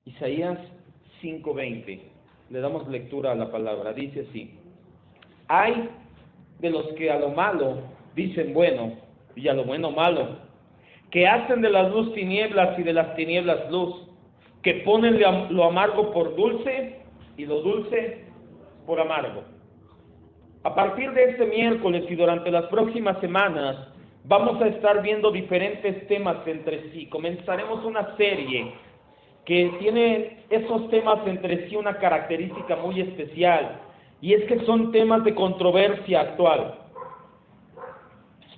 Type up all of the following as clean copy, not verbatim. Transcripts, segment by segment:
Isaías 5:20. Le damos lectura a la palabra. Dice así: Ay de los que a lo malo dicen bueno y a lo bueno malo, que hacen de la luz tinieblas y de las tinieblas luz, que ponen lo amargo por dulce y lo dulce por amargo. A partir de este miércoles y durante las próximas semanas vamos a estar viendo diferentes temas entre sí. Comenzaremos una serie que tiene esos temas entre sí una característica muy especial, y es que son temas de controversia actual.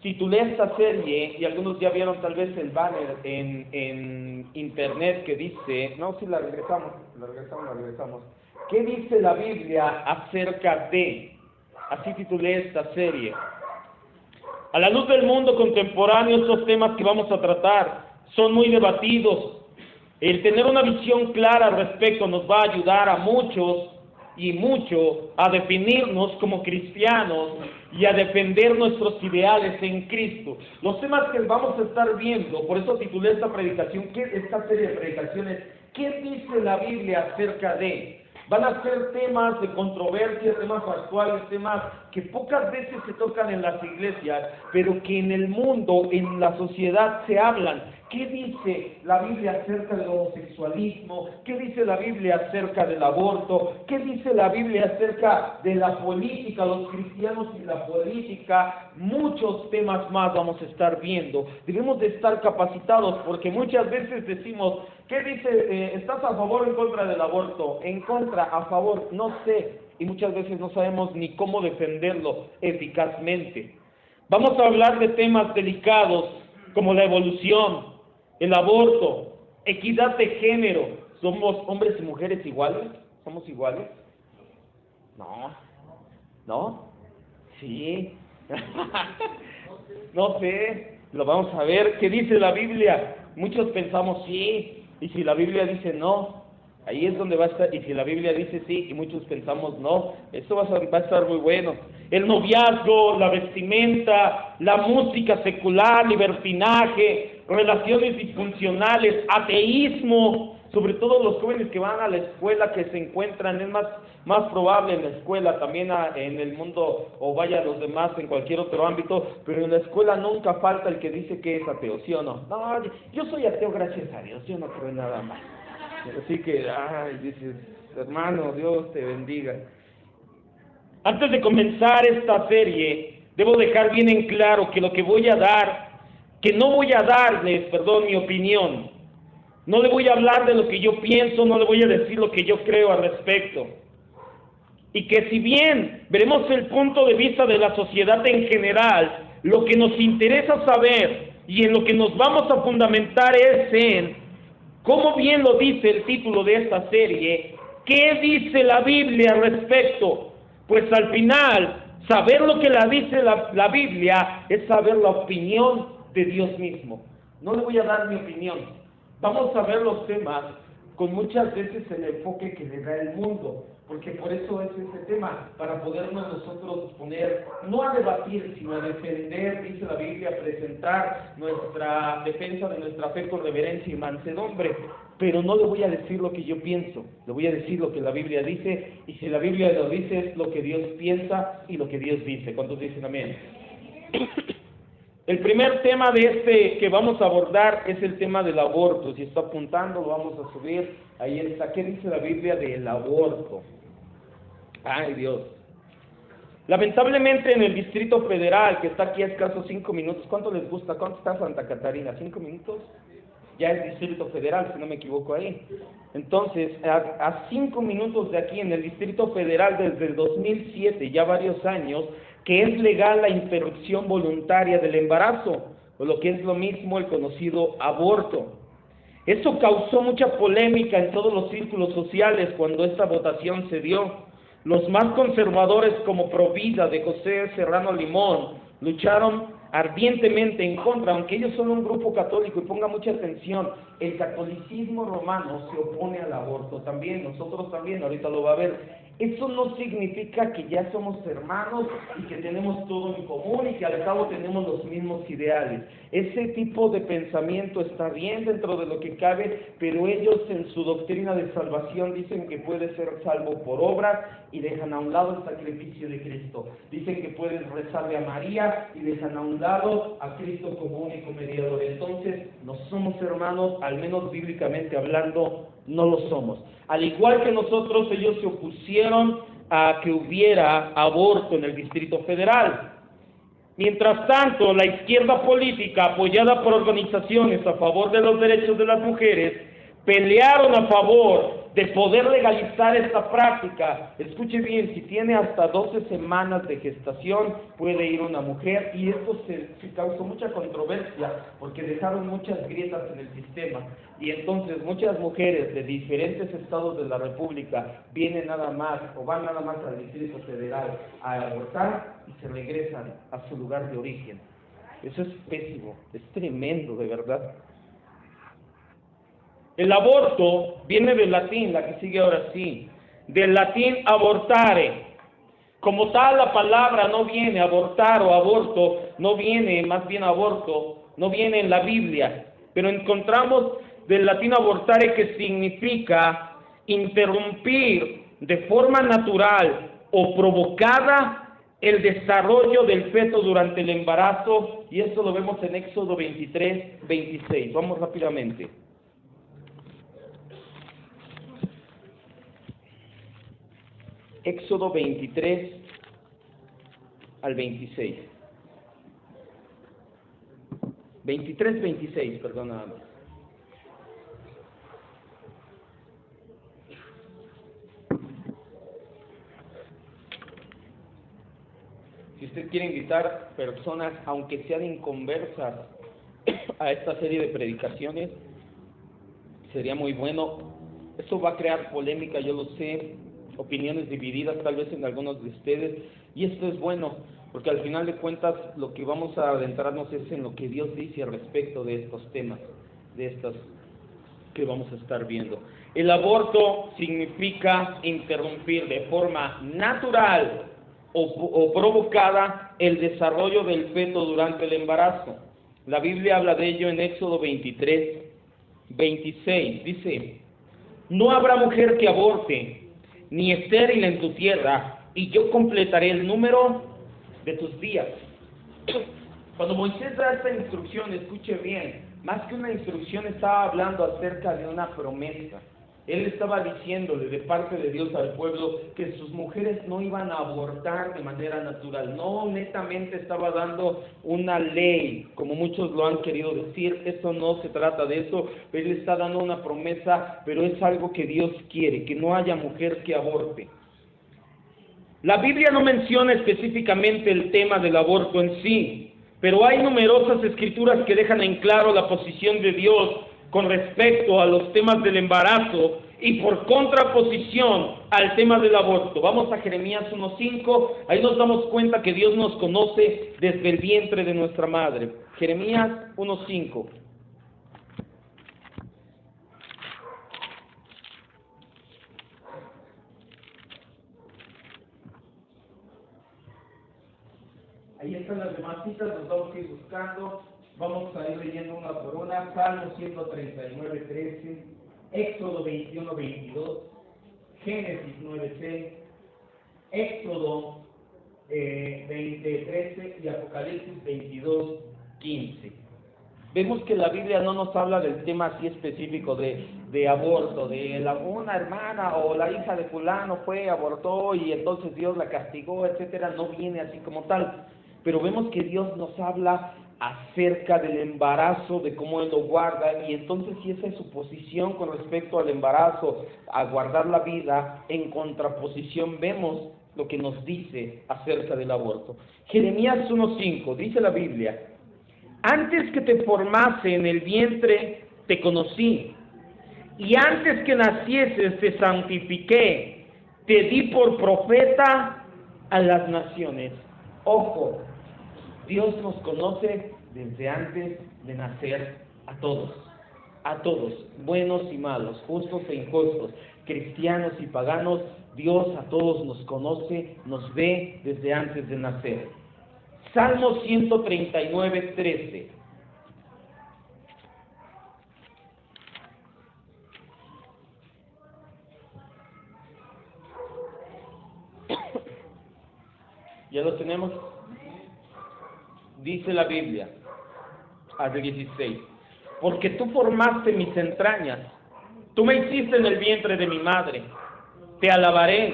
Titulé esta serie, y algunos ya vieron tal vez el banner en internet que dice, la regresamos. ¿Qué dice la Biblia acerca de? Así titulé esta serie. A la luz del mundo contemporáneo, estos temas que vamos a tratar son muy debatidos. El tener una visión clara al respecto nos va a ayudar a muchos y mucho a definirnos como cristianos y a defender nuestros ideales en Cristo. Los temas que vamos a estar viendo, por eso titulé esta serie de predicaciones, ¿qué dice la Biblia acerca de? Van a ser temas de controversia, temas actuales, temas que pocas veces se tocan en las iglesias, pero que en el mundo, en la sociedad se hablan. ¿Qué dice la Biblia acerca del homosexualismo? ¿Qué dice la Biblia acerca del aborto? ¿Qué dice la Biblia acerca de la política, los cristianos y la política? Muchos temas más vamos a estar viendo. Debemos de estar capacitados porque muchas veces decimos, ¿qué dice? ¿Estás a favor o en contra del aborto? En contra, a favor, no sé. Y muchas veces no sabemos ni cómo defenderlo eficazmente. Vamos a hablar de temas delicados como la evolución, el aborto, equidad de género. ¿Somos hombres y mujeres iguales? ¿Somos iguales? ¿No? Sí. No sé, lo vamos a ver. ¿Qué dice la Biblia? Muchos pensamos sí, y si la Biblia dice no, ahí es donde va a estar. Y si la Biblia dice sí, y muchos pensamos no, esto va a estar muy bueno. El noviazgo, la vestimenta, la música secular, libertinaje, relaciones disfuncionales, ateísmo, sobre todo los jóvenes que van a la escuela, que se encuentran, es más probable en la escuela, también en el mundo, o vaya los demás en cualquier otro ámbito, pero en la escuela nunca falta el que dice que es ateo, ¿sí o no? No, yo soy ateo, gracias a Dios, yo no creo en nada más. Así que, dices, hermano, Dios te bendiga. Antes de comenzar esta serie, debo dejar bien en claro que lo que voy a dar, que no voy a darles, mi opinión. No le voy a hablar de lo que yo pienso, no le voy a decir lo que yo creo al respecto. Y que si bien veremos el punto de vista de la sociedad en general, lo que nos interesa saber y en lo que nos vamos a fundamentar es en, como bien lo dice el título de esta serie, ¿qué dice la Biblia al respecto? Pues al final, saber lo que dice la Biblia es saber la opinión de Dios mismo. No le voy a dar mi opinión. Vamos a ver los temas con muchas veces el enfoque que le da el mundo, porque por eso es ese tema, para podernos nosotros poner, no a debatir, sino a defender, dice la Biblia, presentar nuestra defensa de nuestra fe con reverencia y mansedumbre. Pero no le voy a decir lo que yo pienso, le voy a decir lo que la Biblia dice, y si la Biblia lo dice es lo que Dios piensa y lo que Dios dice. ¿Cuántos dicen amén? El primer tema de que vamos a abordar es el tema del aborto. Si está apuntando, lo vamos a subir. Ahí está. ¿Qué dice la Biblia del aborto? Ay, Dios. Lamentablemente en el Distrito Federal, que está aquí a escasos 5 minutos, ¿cuánto les gusta? ¿Cuánto está Santa Catarina? ¿5 minutos? Ya es Distrito Federal, si no me equivoco ahí. Entonces, a 5 minutos de aquí, en el Distrito Federal, desde el 2007, ya varios años, que es legal la interrupción voluntaria del embarazo, o lo que es lo mismo el conocido aborto. Eso causó mucha polémica en todos los círculos sociales cuando esta votación se dio. Los más conservadores, como Provida de José Serrano Limón, lucharon ardientemente en contra, aunque ellos son un grupo católico, y ponga mucha atención, el catolicismo romano se opone al aborto también, nosotros también, ahorita lo va a ver. Eso no significa que ya somos hermanos y que tenemos todo en común y que al cabo tenemos los mismos ideales. Ese tipo de pensamiento está bien dentro de lo que cabe, pero ellos en su doctrina de salvación dicen que puede ser salvo por obras y dejan a un lado el sacrificio de Cristo. Dicen que pueden rezarle a María y dejan a un lado a Cristo como único mediador. Entonces, no somos hermanos, al menos bíblicamente hablando, no lo somos. Al igual que nosotros, ellos se opusieron a que hubiera aborto en el Distrito Federal. Mientras tanto, la izquierda política, apoyada por organizaciones a favor de los derechos de las mujeres, pelearon a favor de poder legalizar esta práctica. Escuche bien, si tiene hasta 12 semanas de gestación, puede ir una mujer, y esto se causó mucha controversia, porque dejaron muchas grietas en el sistema, y entonces muchas mujeres de diferentes estados de la República vienen nada más, o van nada más al Distrito Federal a abortar, y se regresan a su lugar de origen. Eso es pésimo, es tremendo, de verdad. El aborto viene del latín, la que sigue ahora sí, del latín abortare. Como tal, la palabra no viene, abortar o aborto, no viene, más bien aborto, no viene en la Biblia, pero encontramos del latín abortare, que significa interrumpir de forma natural o provocada el desarrollo del feto durante el embarazo, y esto lo vemos en Éxodo 23, 26. Vamos rápidamente. Éxodo 23 al 26. 23, 26, perdón, nada más. Si usted quiere invitar personas, aunque sean inconversas, a esta serie de predicaciones, sería muy bueno. Eso va a crear polémica, yo lo sé, opiniones divididas tal vez en algunos de ustedes, y esto es bueno, porque al final de cuentas lo que vamos a adentrarnos es en lo que Dios dice al respecto de estos temas, de estas que vamos a estar viendo. El aborto significa interrumpir de forma natural o provocada el desarrollo del feto durante el embarazo. La Biblia habla de ello en Éxodo 23, 26. Dice: no habrá mujer que aborte, ni estéril en tu tierra, y yo completaré el número de tus días. Cuando Moisés da esta instrucción, escuche bien, más que una instrucción estaba hablando acerca de una promesa. Él estaba diciéndole de parte de Dios al pueblo que sus mujeres no iban a abortar de manera natural. No netamente estaba dando una ley, como muchos lo han querido decir. Eso no se trata de eso. Él está dando una promesa, pero es algo que Dios quiere, que no haya mujer que aborte. La Biblia no menciona específicamente el tema del aborto en sí, pero hay numerosas escrituras que dejan en claro la posición de Dios con respecto a los temas del embarazo y por contraposición al tema del aborto. Vamos a Jeremías 1:5, ahí nos damos cuenta que Dios nos conoce desde el vientre de nuestra madre. Jeremías 1:5. Ahí están las demás citas, nos vamos a ir buscando. Vamos a ir leyendo una por una. Salmo 139, 13, Éxodo 21, 22, Génesis 9, 6, Éxodo 20, 13 y Apocalipsis 22, 15. Vemos que la Biblia no nos habla del tema así específico de aborto, de una hermana o la hija de fulano abortó y entonces Dios la castigó, etcétera. No viene así como tal. Pero vemos que Dios nos habla acerca del embarazo, de cómo Él lo guarda, y entonces si esa es su posición con respecto al embarazo, a guardar la vida, en contraposición vemos lo que nos dice acerca del aborto. Jeremías 1:5, dice la Biblia: antes que te formase en el vientre te conocí, y antes que nacieses te santifiqué, te di por profeta a las naciones. Ojo, Dios nos conoce desde antes de nacer a todos, buenos y malos, justos e injustos, cristianos y paganos. Dios a todos nos conoce, nos ve desde antes de nacer. Salmo 139, 13. ¿Ya lo tenemos? Dice la Biblia, al 16, porque tú formaste mis entrañas, tú me hiciste en el vientre de mi madre. Te alabaré,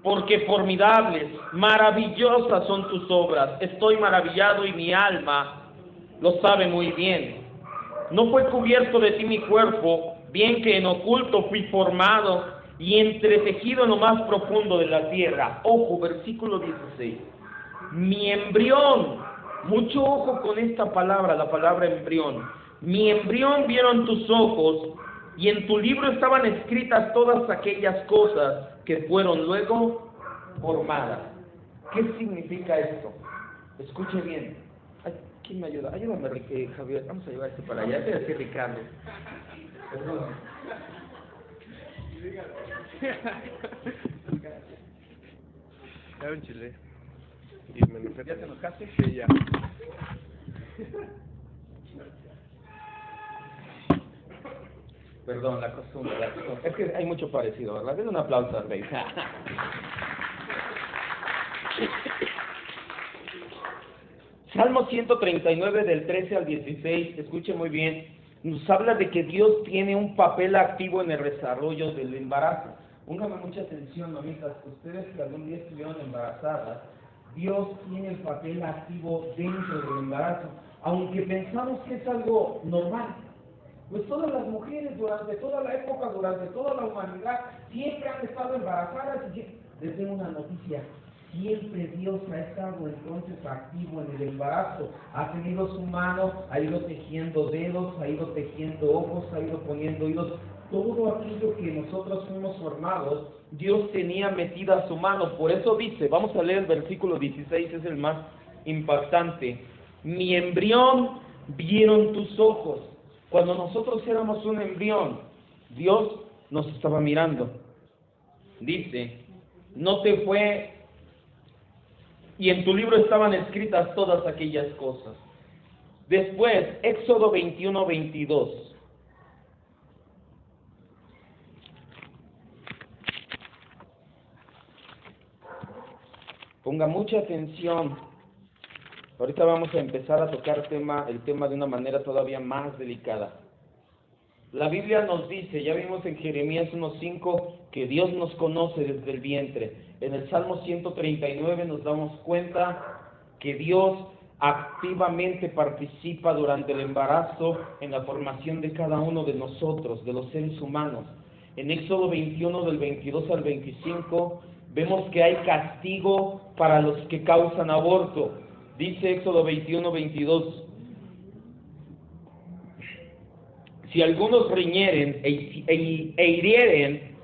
porque formidables, maravillosas son tus obras. Estoy maravillado y mi alma lo sabe muy bien. No fue cubierto de ti mi cuerpo, bien que en oculto fui formado y entretejido en lo más profundo de la tierra. Ojo, versículo 16. Mi embrión, mucho ojo con esta palabra, la palabra embrión. Mi embrión vieron tus ojos, y en tu libro estaban escritas todas aquellas cosas que fueron luego formadas. ¿Qué significa esto? Escuche bien. Ay, ¿quién me ayuda? Ayúdame, Javier. Vamos a llevar esto para allá. Te voy a decir Ricardo. Perdón. Ya un chile. Y me ¿Ya te enojaste? Sí, ya. Perdón, la costumbre. Es que hay mucho parecido, ¿verdad? Den un aplauso al rey. Salmo 139 del 13 al 16, escuche muy bien, nos habla de que Dios tiene un papel activo en el desarrollo del embarazo. Póngame mucha atención, mamitas, ustedes que algún día estuvieron embarazadas, Dios tiene el papel activo dentro del embarazo, aunque pensamos que es algo normal. Pues todas las mujeres durante toda la época, durante toda la humanidad, siempre han estado embarazadas y les tengo una noticia. Siempre Dios ha estado entonces activo en el embarazo, ha tenido su mano, ha ido tejiendo dedos, ha ido tejiendo ojos, ha ido poniendo oídos, todo aquello que nosotros fuimos formados, Dios tenía metida su mano. Por eso dice, vamos a leer el versículo 16, es el más impactante. Mi embrión vieron tus ojos. Cuando nosotros éramos un embrión, Dios nos estaba mirando. Dice, no te fue, y en tu libro estaban escritas todas aquellas cosas. Después, Éxodo 21, 22. Ponga mucha atención. Ahorita vamos a empezar a tocar el tema de una manera todavía más delicada. La Biblia nos dice, ya vimos en Jeremías 1:5, que Dios nos conoce desde el vientre. En el Salmo 139 nos damos cuenta que Dios activamente participa durante el embarazo en la formación de cada uno de nosotros, de los seres humanos. En Éxodo 21, del 22 al 25, vemos que hay castigo para los que causan aborto. Dice Éxodo 21, 22, si algunos riñeren e hirieren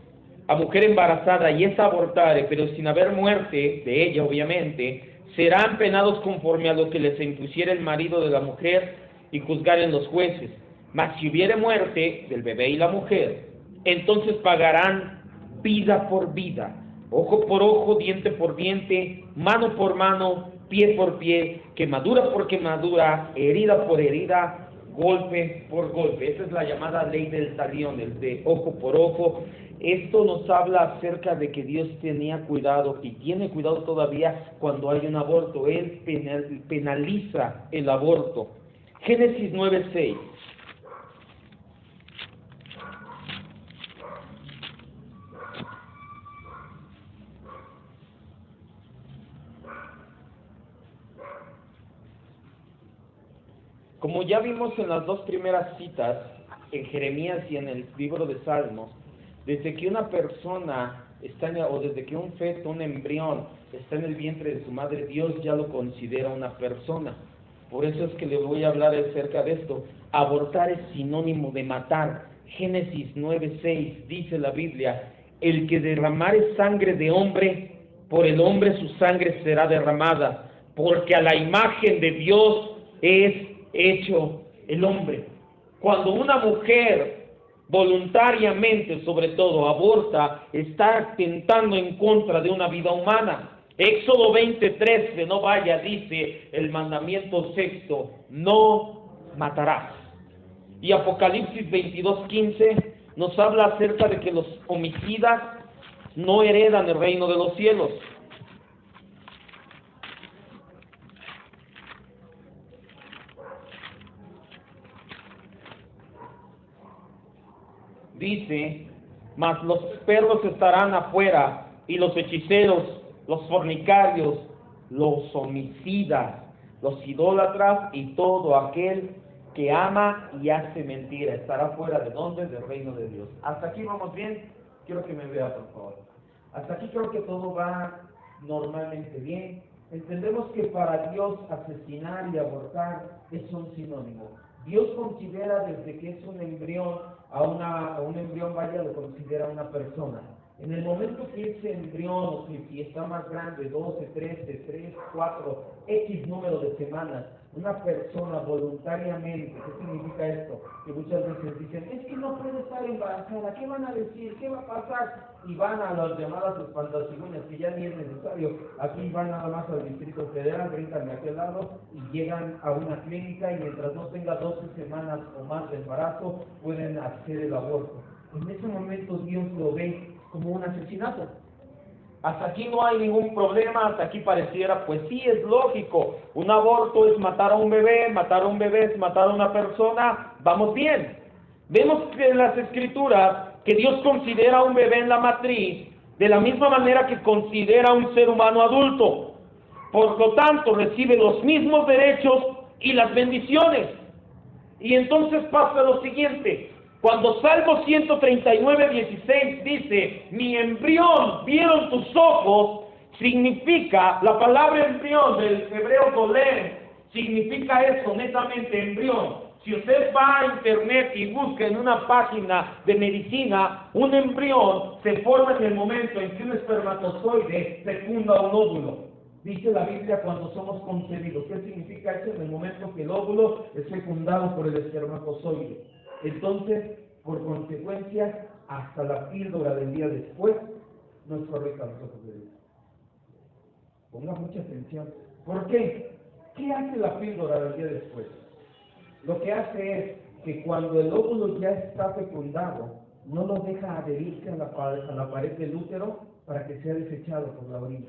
a mujer embarazada y esta abortare, pero sin haber muerte de ella, obviamente, serán penados conforme a lo que les impusiera el marido de la mujer y juzgaren los jueces. Mas si hubiere muerte del bebé y la mujer, entonces pagarán vida por vida, ojo por ojo, diente por diente, mano por mano, pie por pie, quemadura por quemadura, herida por herida, golpe por golpe. Esa es la llamada ley del talión, el de ojo por ojo. Esto nos habla acerca de que Dios tenía cuidado y tiene cuidado todavía cuando hay un aborto. Él penaliza el aborto. Génesis 9:6. Como ya vimos en las dos primeras citas, en Jeremías y en el libro de Salmos, desde que una persona o desde que un feto, un embrión, está en el vientre de su madre, Dios ya lo considera una persona. Por eso es que le voy a hablar acerca de esto. Abortar es sinónimo de matar. Génesis 9:6 dice la Biblia, el que derramare sangre de hombre, por el hombre su sangre será derramada, porque a la imagen de Dios es hecho el hombre. Cuando una mujer voluntariamente, sobre todo, aborta, está atentando en contra de una vida humana. Éxodo 20:13, no vaya, dice el mandamiento sexto, no matarás. Y Apocalipsis 22:15 nos habla acerca de que los homicidas no heredan el reino de los cielos. Dice, mas los perros estarán afuera, y los hechiceros, los fornicarios, los homicidas, los idólatras y todo aquel que ama y hace mentira estará fuera de ¿dónde? Del reino de Dios. ¿Hasta aquí vamos bien? Quiero que me vea, por favor. Hasta aquí creo que todo va normalmente bien. Entendemos que para Dios asesinar y abortar es un sinónimo. Dios considera desde que es un embrión a un embrión, lo considera una persona. En el momento que ese embrión, o si está más grande, 12, 13, 3, 4, X número de semanas, una persona voluntariamente, ¿qué significa esto? Que muchas veces dicen, es que no puede estar embarazada, ¿qué van a decir? ¿Qué va a pasar? Y van a las llamadas espantacigüeñas, que ya ni es necesario. Aquí van nada más al Distrito Federal, brincan de aquel lado y llegan a una clínica y mientras no tenga 12 semanas o más de embarazo, pueden hacer el aborto. En ese momento Dios lo ve como un asesinato. Hasta aquí no hay ningún problema, hasta aquí pareciera, pues sí, es lógico. Un aborto es matar a un bebé es matar a una persona, vamos bien. Vemos que en las Escrituras que Dios considera a un bebé en la matriz de la misma manera que considera a un ser humano adulto. Por lo tanto, recibe los mismos derechos y las bendiciones. Y entonces pasa lo siguiente. Cuando Salmo 139:16 dice, mi embrión vieron tus ojos, significa, la palabra embrión del hebreo doler, significa eso, netamente embrión. Si usted va a internet y busca en una página de medicina, un embrión se forma en el momento en que un espermatozoide fecunda un óvulo. Dice la Biblia cuando somos concebidos. ¿Qué significa eso? En el momento que el óvulo es fecundado por el espermatozoide. Entonces, por consecuencia, hasta la píldora del día después no es correcta a los ojos de Dios. Ponga mucha atención. ¿Por qué? ¿Qué hace la píldora del día después? Lo que hace es que cuando el óvulo ya está fecundado, no lo deja adherirse a la pared del útero para que sea desechado por la orina.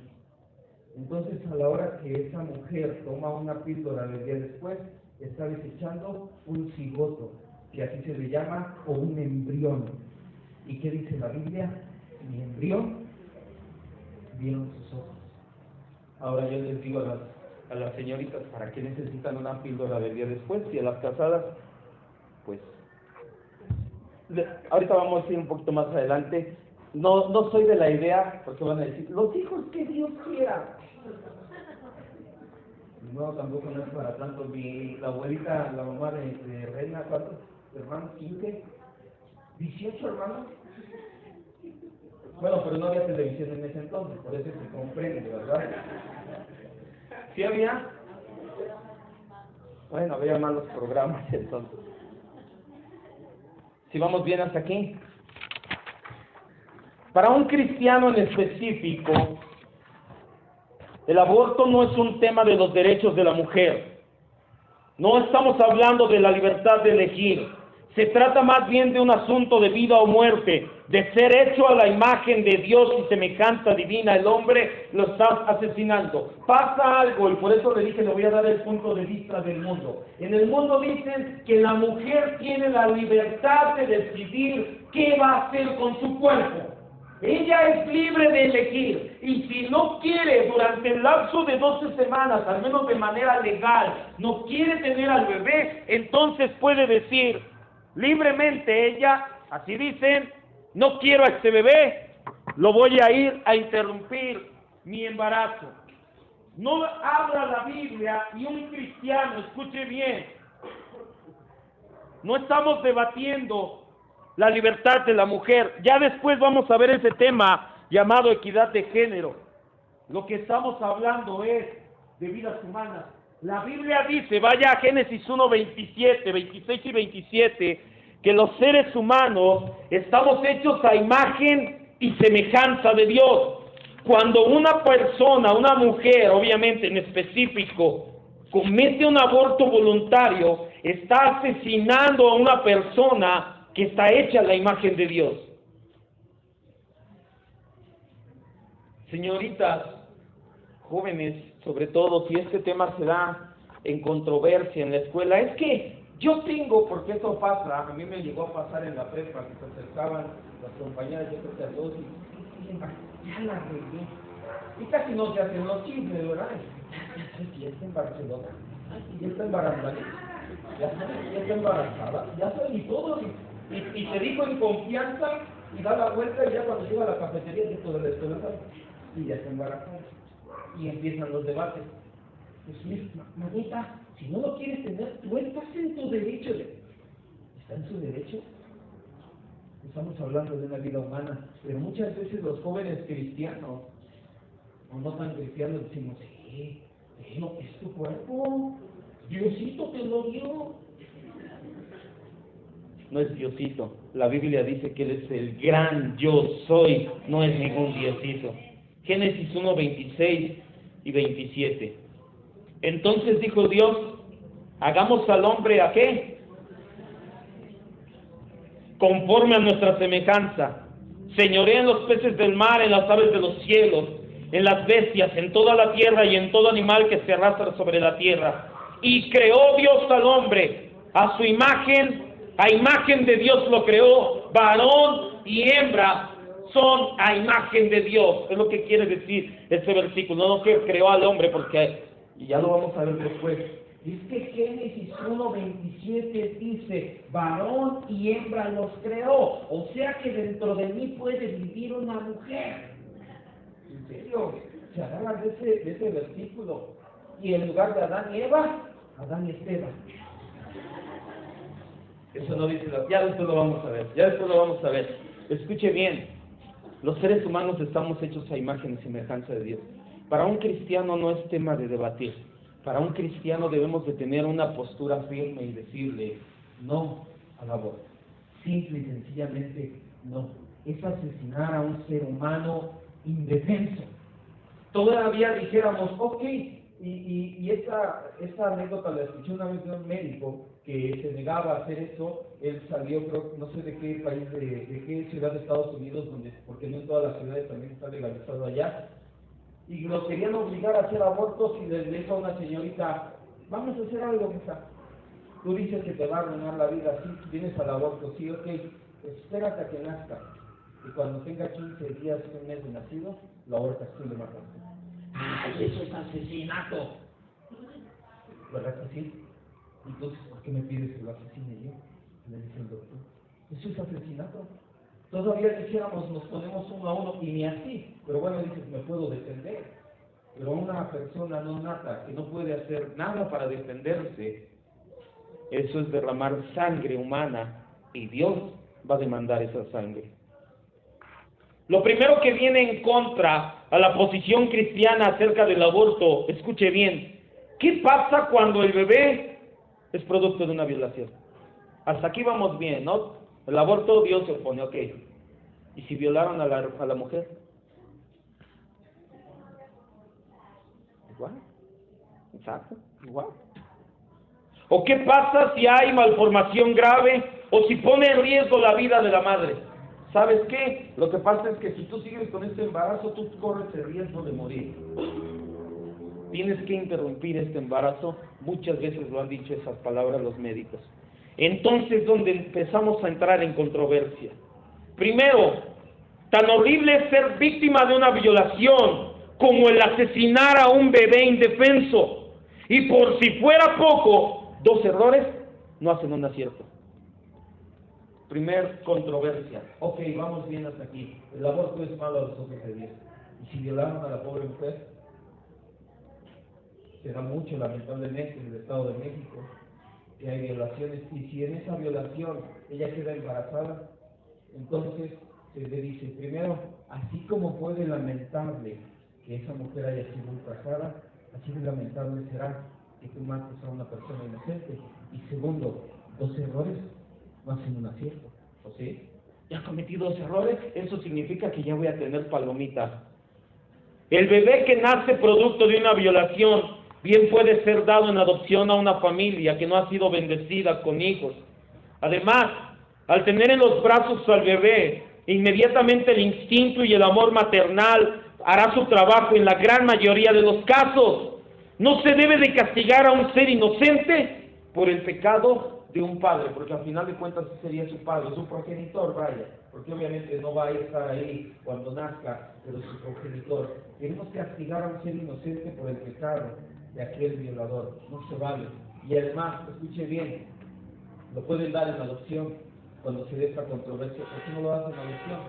Entonces, a la hora que esa mujer toma una píldora del día después, está desechando un cigoto, que así se le llama, o un embrión. ¿Y qué dice la Biblia? Mi embrión vieron sus ojos. Ahora yo les digo a las señoritas, ¿para qué necesitan una píldora del día después? Y a las casadas, pues, ahorita vamos a ir un poquito más adelante. No soy de la idea, porque van a decir, los hijos que Dios quiera. No, tampoco no es para tanto. La abuelita, la mamá de Reina, ¿cuántos hermanos? ¿15? ¿18 hermanos? Bueno, pero no había televisión en ese entonces, por eso se comprende, ¿verdad? ¿Sí había? Bueno, había malos programas entonces. Si vamos bien hasta aquí. Para un cristiano en específico, el aborto no es un tema de los derechos de la mujer. No estamos hablando de la libertad de elegir. Se trata más bien de un asunto de vida o muerte, de ser hecho a la imagen de Dios y semejanza divina. El hombre lo está asesinando. Pasa algo, y por eso le dije, le voy a dar el punto de vista del mundo. En el mundo dicen que la mujer tiene la libertad de decidir qué va a hacer con su cuerpo. Ella es libre de elegir, y si no quiere durante el lapso de 12 semanas, al menos de manera legal, no quiere tener al bebé, entonces puede decir libremente ella, así dicen, no quiero a este bebé, lo voy a ir a interrumpir mi embarazo. No abra la Biblia y un cristiano, escuche bien, no estamos debatiendo la libertad de la mujer. Ya después vamos a ver ese tema llamado equidad de género. Lo que estamos hablando es de vidas humanas. La Biblia dice, vaya a Génesis 1, 27, 26 y 27, que los seres humanos estamos hechos a imagen y semejanza de Dios. Cuando una persona, una mujer, obviamente en específico, comete un aborto voluntario, está asesinando a una persona que está hecha a la imagen de Dios. Señoritas, jóvenes, sobre todo, si este tema se da en controversia en la escuela, es que yo tengo, porque eso pasa, a mí me llegó a pasar en la prepa, que se acercaban las compañeras, yo creo que a todos, y dicen, ya la regué. Y casi no se hacen los chismes, ¿verdad? Ya está en Barcelona, ya está embarazada, ya está embarazada, ya está y todo, y te dijo en confianza, y da la vuelta, y ya cuando llega a la cafetería, ya todo el escuela, y ya está embarazada. Y empiezan los debates. Pues mira, mamita, si no lo quieres tener, tú estás en tu derecho. ¿Está en su derecho? Estamos hablando de una vida humana, pero muchas veces los jóvenes cristianos, o no tan cristianos, decimos, no, es tu cuerpo, Diosito te lo dio. No es Diosito, la Biblia dice que Él es el gran yo soy, no es ningún Diosito. Génesis 1, 26 y 27. Entonces dijo Dios, hagamos al hombre ¿a qué? Conforme a nuestra semejanza. Señoree en los peces del mar, en las aves de los cielos, en las bestias, en toda la tierra y en todo animal que se arrastra sobre la tierra. Y creó Dios al hombre, a su imagen, a imagen de Dios lo creó, varón y hembra son a imagen de Dios. Es lo que quiere decir este versículo, no que creó al hombre, porque, y ya lo vamos a ver después. Es que Génesis 1:27 dice, varón y hembra los creó, o sea que dentro de mí puede vivir una mujer. ¿En serio? Se agarran de ese versículo, y en lugar de Adán y Eva, Adán y Esteban. Eso no dice, ya después lo vamos a ver, Escuche bien, los seres humanos estamos hechos a imagen y semejanza de Dios. Para un cristiano no es tema de debatir. Para un cristiano debemos de tener una postura firme y decirle no al aborto. Simple y sencillamente no. Es asesinar a un ser humano indefenso. Todavía dijéramos, ok, y esta anécdota la escuché una vez de un médico que se negaba a hacer eso. Él salió, creo, no sé de qué país, de qué ciudad de Estados Unidos, porque no en todas las ciudades también está legalizado allá, y lo querían obligar a hacer abortos, y le dijo a una señorita, vamos a hacer algo, mija. Tú dices que te va a arruinar la vida, sí, vienes al aborto, sí, ok, pues espérate a que nazca, y cuando tenga 15 días, un mes de nacido, lo abortas tú y lo matas. ¡Ay, eso es asesinato! ¿Verdad que sí? Entonces, ¿por qué me pides que lo asesine yo? Le dice el doctor. Eso es asesinato. Todavía dijéramos, nos ponemos uno a uno, y ni así. Pero bueno, dices, me puedo defender. Pero una persona no nata, que no puede hacer nada para defenderse, eso es derramar sangre humana, y Dios va a demandar esa sangre. Lo primero que viene en contra a la posición cristiana acerca del aborto, escuche bien, ¿qué pasa cuando el bebé es producto de una violación? Hasta aquí vamos bien, ¿no? El aborto, Dios se opone, ok. ¿Y si violaron a la mujer? Igual. Exacto, igual. ¿O qué pasa si hay malformación grave o si pone en riesgo la vida de la madre? ¿Sabes qué? Lo que pasa es que si tú sigues con este embarazo, tú corres el riesgo de morir. Tienes que interrumpir este embarazo. Muchas veces lo han dicho esas palabras los médicos. Entonces, donde empezamos a entrar en controversia. Primero, tan horrible es ser víctima de una violación como el asesinar a un bebé indefenso. Y por si fuera poco, 2 errores no hacen un acierto. Primer controversia. Ok, vamos bien hasta aquí. El aborto es malo a los ojos de Dios. ¿Y si violaron a la pobre mujer? Se da mucho, lamentablemente, en el Estado de México, que hay violaciones. Y si en esa violación ella queda embarazada, entonces se le dice, primero, así como fue de lamentable que esa mujer haya sido ultrajada, así de lamentable será que tú mates a una persona inocente. Y segundo, 2 errores no hacen un acierto, ¿o sí? Ya cometí 2 errores, eso significa que ya voy a tener palomitas. El bebé que nace producto de una violación bien puede ser dado en adopción a una familia que no ha sido bendecida con hijos. Además, al tener en los brazos al bebé, inmediatamente el instinto y el amor maternal hará su trabajo en la gran mayoría de los casos. No se debe de castigar a un ser inocente por el pecado de un padre, porque al final de cuentas sería su padre, su progenitor, vaya, porque obviamente no va a estar ahí cuando nazca, pero su progenitor. Queremos castigar a un ser inocente por el pecado de aquel violador, no se vale. Y además, escuche bien, lo pueden dar en adopción cuando se dé esta controversia, ¿por qué no lo hacen en adopción?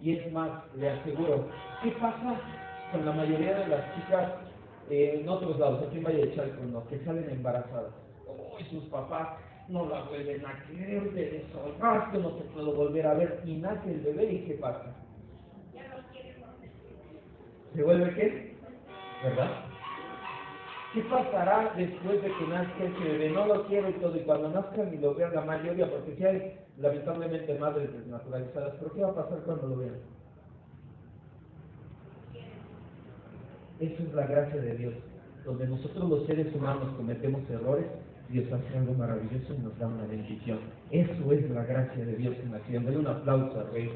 Y es más, le aseguro, ¿qué pasa con la mayoría de las chicas en otros lados, aquí en Valle de Chalco, no, que salen embarazadas? Uy, sus papás no la vuelven a querer, de desolvaste, no se puedo volver a ver, y nace el bebé, ¿y qué pasa? ¿Se vuelve qué? ¿Verdad? ¿Qué pasará después de que nazca ese bebé? No lo quiero y todo, y cuando nazcan y lo vean la mayoría, porque si hay lamentablemente madres desnaturalizadas, ¿pero qué va a pasar cuando lo vean? Eso es la gracia de Dios. Donde nosotros los seres humanos cometemos errores, Dios hace algo maravilloso y nos da una bendición. Eso es la gracia de Dios en la acción. Denle un aplauso al Rey.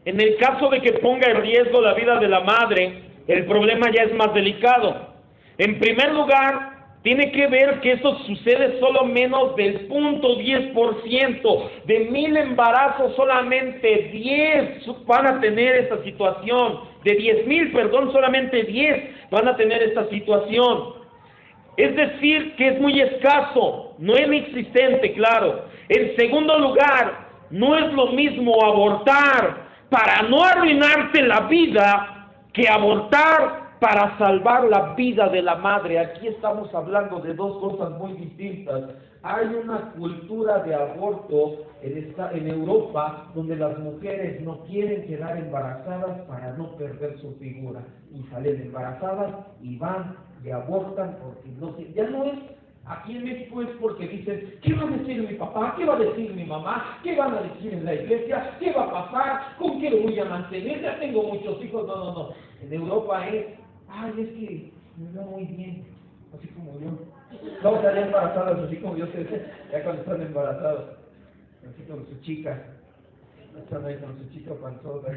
En el caso de que ponga en riesgo la vida de la madre, el problema ya es más delicado. En primer lugar, tiene que ver que eso sucede solo menos del 0.10%. De 1000 embarazos, solamente 10 van a tener esta situación. De 10,000, perdón, solamente 10 van a tener esta situación. Es decir, que es muy escaso, no es inexistente, claro. En segundo lugar, no es lo mismo abortar para no arruinarte la vida que abortar para salvar la vida de la madre. Aquí estamos hablando de 2 cosas muy distintas. Hay una cultura de aborto en Europa donde las mujeres no quieren quedar embarazadas para no perder su figura y salen embarazadas y van y abortan porque ya no es. Aquí en México es porque dicen, ¿qué va a decir mi papá? ¿Qué va a decir mi mamá? ¿Qué van a decir en la iglesia? ¿Qué va a pasar? ¿Con qué lo voy a mantener? Ya tengo muchos hijos. No. En Europa es, es que me veo muy bien, así como yo. Vamos a estar embarazadas, así como yo sé, ya cuando están embarazados, así con su chica. Están ahí con su chica panzota.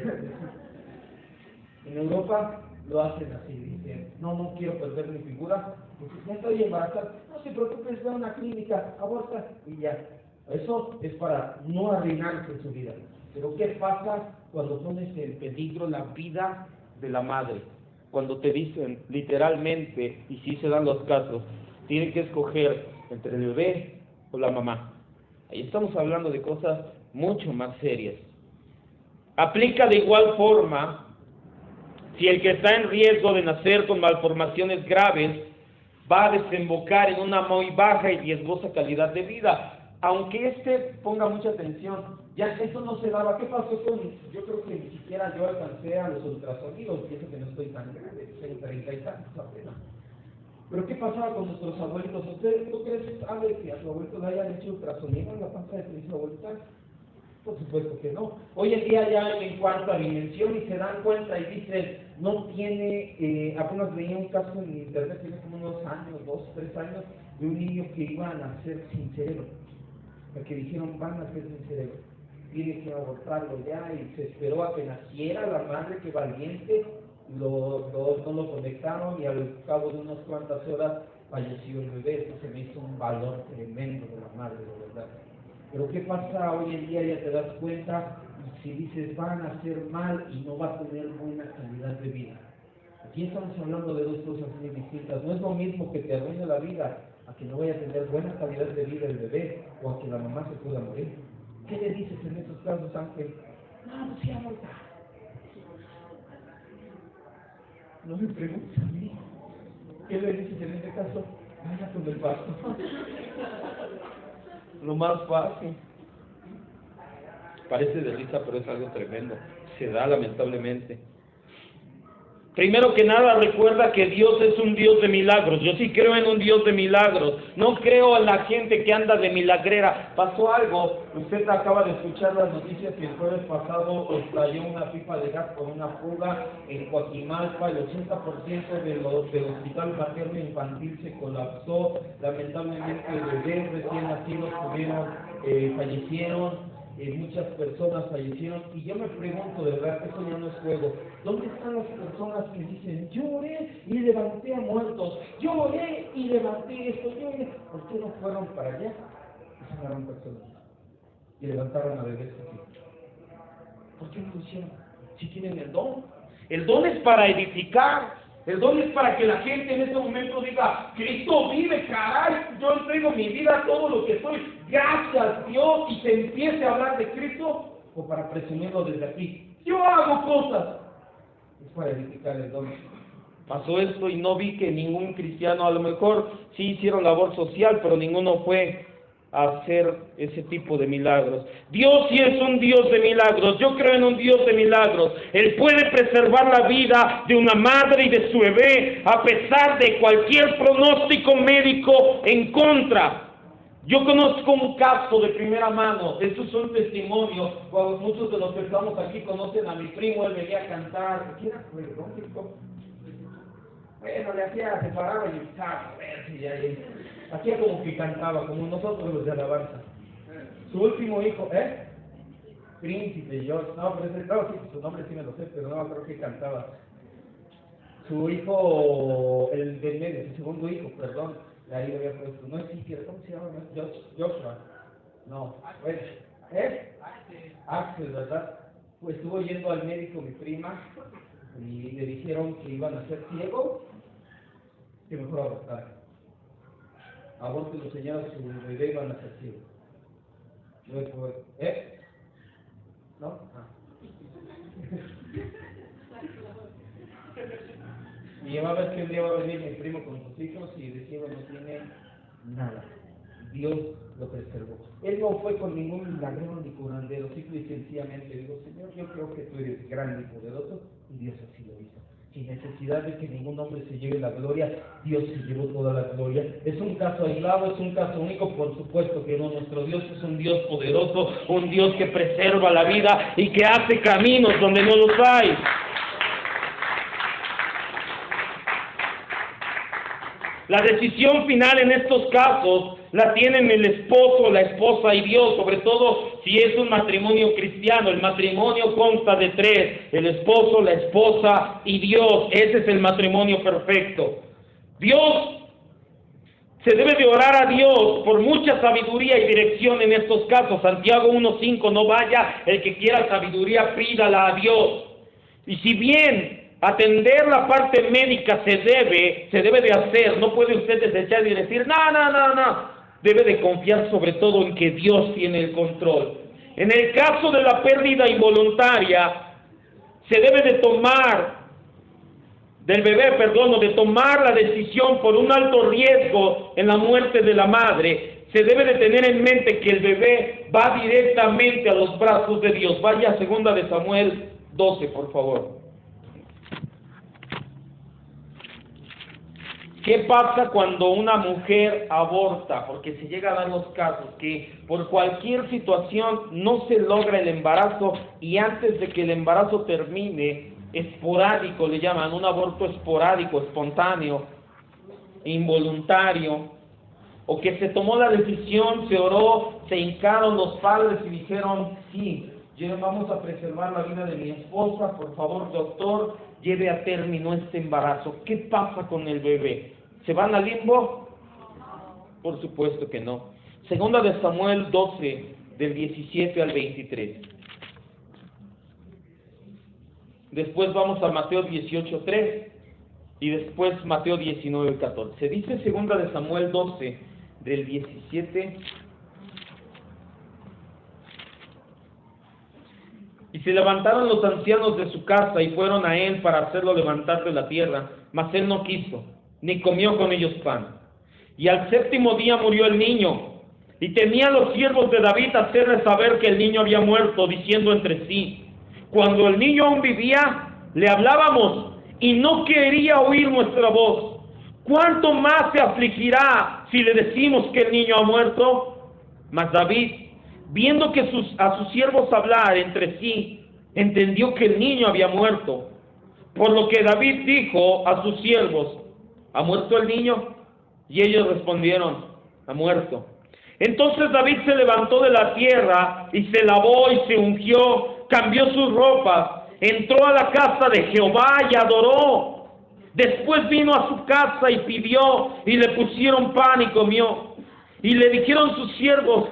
En Europa lo hacen así, dicen, no quiero perder mi figura, porque ya estoy embarazada, no se preocupes, ve a una clínica, aborta y ya. Eso es para no arruinarse su vida. Pero ¿qué pasa cuando pones en peligro la vida de la madre? Cuando te dicen literalmente, y sí se dan los casos, tienen que escoger entre el bebé o la mamá. Ahí estamos hablando de cosas mucho más serias. Aplica de igual forma si el que está en riesgo de nacer con malformaciones graves va a desembocar en una muy baja y riesgosa calidad de vida. Aunque ponga mucha atención, ya eso no se daba. ¿Qué pasó con? Yo creo que ni siquiera yo alcancé a los ultrasonidos, pienso que no estoy tan grande, tengo 30 y tantos apenas. Pero ¿qué pasaba con nuestros abuelitos? ¿Tú crees, sabe que a su abuelito le hayan hecho ultrasonido en la panza de su abuelita? Por supuesto que no. Hoy en día ya en cuarta dimensión y se dan cuenta y dicen, no tiene, apenas veía un caso en internet, tiene como unos años, 2, 3 años, de un niño que iba a nacer sin cerebro. Porque dijeron, van a nacer sin cerebro. Tiene que abortarlo ya y se esperó a que naciera la madre, que valiente, no lo conectaron y al cabo de unas cuantas horas falleció el bebé. Eso se me hizo un valor tremendo de la madre, de verdad. Pero ¿qué pasa hoy en día? Ya te das cuenta, si dices van a hacer mal y no va a tener buena calidad de vida. Aquí estamos hablando de 2 cosas muy distintas. No es lo mismo que te arruine la vida a que no vaya a tener buena calidad de vida el bebé o a que la mamá se pueda morir. ¿Qué le dices en esos casos, Ángel? No, sí, aborta. No me preguntes a mí. ¿Qué le dices en este caso? Vaya con el pasto. Lo más fácil. Parece de risa, pero es algo tremendo. Se da lamentablemente. Primero que nada, recuerda que Dios es un Dios de milagros. Yo sí creo en un Dios de milagros. No creo en la gente que anda de milagrera. Pasó algo. Usted acaba de escuchar las noticias que el jueves pasado estalló una pipa de gas por una fuga en Coajimalpa. El 80% del hospital materno infantil se colapsó. Lamentablemente, bebés recién nacidos fallecieron. Muchas personas fallecieron, y yo me pregunto, de verdad, eso ya no es juego. ¿Dónde están las personas que dicen, yo oré y levanté a muertos, yo oré y levanté esto, yo oré? ¿Por qué no fueron para allá y sanaron personas y levantaron a bebés aquí? ¿Por qué no lo hicieron? Si tienen el don. El don es para edificar. El don es para que la gente en este momento diga, Cristo vive, caray, yo entrego mi vida, todo lo que soy, gracias Dios, y se empiece a hablar de Cristo, o para presumirlo desde aquí. Yo hago cosas. Es para edificar el don. Pasó esto y no vi que ningún cristiano, a lo mejor sí hicieron labor social, pero ninguno fue a hacer ese tipo de milagros. Dios sí es un Dios de milagros. Yo creo en un Dios de milagros. Él puede preservar la vida de una madre y de su bebé a pesar de cualquier pronóstico médico en contra. Yo conozco un caso de primera mano. Esto es un testimonio. Muchos de los que estamos aquí conocen a mi primo. Él venía a cantar. ¿Qué era? Bueno, le hacía, se paraba y estaba, hacía como que cantaba, como nosotros los de alabanza. Su último hijo, Príncipe George, no, pero ese, claro, sí, su nombre sí me lo sé, pero no creo que cantaba. Su hijo, el del medio, su segundo hijo, perdón, ahí le había puesto, no es Siquiera, ¿cómo se llama? Joshua, no, Axel, ¿verdad? Pues estuvo yendo al médico mi prima, y le dijeron que iban a ser ciegos, que mejor abortar. Aborten, señora, su bebé iban a ser ciegos. Luego, ¿no? Y va a ver que un día va a venir mi primo con sus hijos y el ciego no tiene nada. Dios lo preservó. Él no fue con ningún milagrero ni curandero, simple y sencillamente digo, Señor, yo creo que tú eres grande y poderoso, y Dios así lo hizo. Sin necesidad de que ningún hombre se lleve la gloria, Dios se llevó toda la gloria. Es un caso aislado, es un caso único, por supuesto que no. Nuestro Dios es un Dios poderoso, un Dios que preserva la vida y que hace caminos donde no los hay. La decisión final en estos casos la tienen el esposo, la esposa y Dios, sobre todo si es un matrimonio cristiano. El matrimonio consta de tres: el esposo, la esposa y Dios. Ese es el matrimonio perfecto. Dios, se debe de orar a Dios por mucha sabiduría y dirección en estos casos. Santiago 1:5, no vaya el que quiera sabiduría, pídala a Dios. Y si bien atender la parte médica se debe de hacer, no puede usted desechar y decir, no. Debe de confiar sobre todo en que Dios tiene el control. En el caso de la pérdida involuntaria, se debe de tomar de tomar la decisión por un alto riesgo en la muerte de la madre. Se debe de tener en mente que el bebé va directamente a los brazos de Dios. Vaya a 2 de Samuel 12, por favor. ¿Qué pasa cuando una mujer aborta? Porque se llega a dar los casos que por cualquier situación no se logra el embarazo y antes de que el embarazo termine, esporádico le llaman, un aborto esporádico, espontáneo, involuntario, o que se tomó la decisión, se oró, se hincaron los padres y dijeron, sí, vamos a preservar la vida de mi esposa, por favor, doctor, lleve a término este embarazo. ¿Qué pasa con el bebé? ¿Se van al limbo? Por supuesto que no. 2 de Samuel 12, del 17 al 23. Después vamos a Mateo 18:3 y después Mateo 19:14. Dice 2 de Samuel 12, del 17. Y se levantaron los ancianos de su casa y fueron a él para hacerlo levantar de la tierra, mas él no quiso, ni comió con ellos pan. Y al 7º día murió el niño. Y temían los siervos de David hacerle saber que el niño había muerto, diciendo entre sí: cuando el niño aún vivía, le hablábamos y no quería oír nuestra voz. ¿Cuánto más se afligirá si le decimos que el niño ha muerto? Mas David, viendo que a sus siervos hablar entre sí, entendió que el niño había muerto. Por lo que David dijo a sus siervos: ¿ha muerto el niño? Y ellos respondieron: ha muerto. Entonces David se levantó de la tierra y se lavó y se ungió, cambió sus ropas, entró a la casa de Jehová y adoró. Después vino a su casa y pidió, y le pusieron pan y comió. Y le dijeron sus siervos: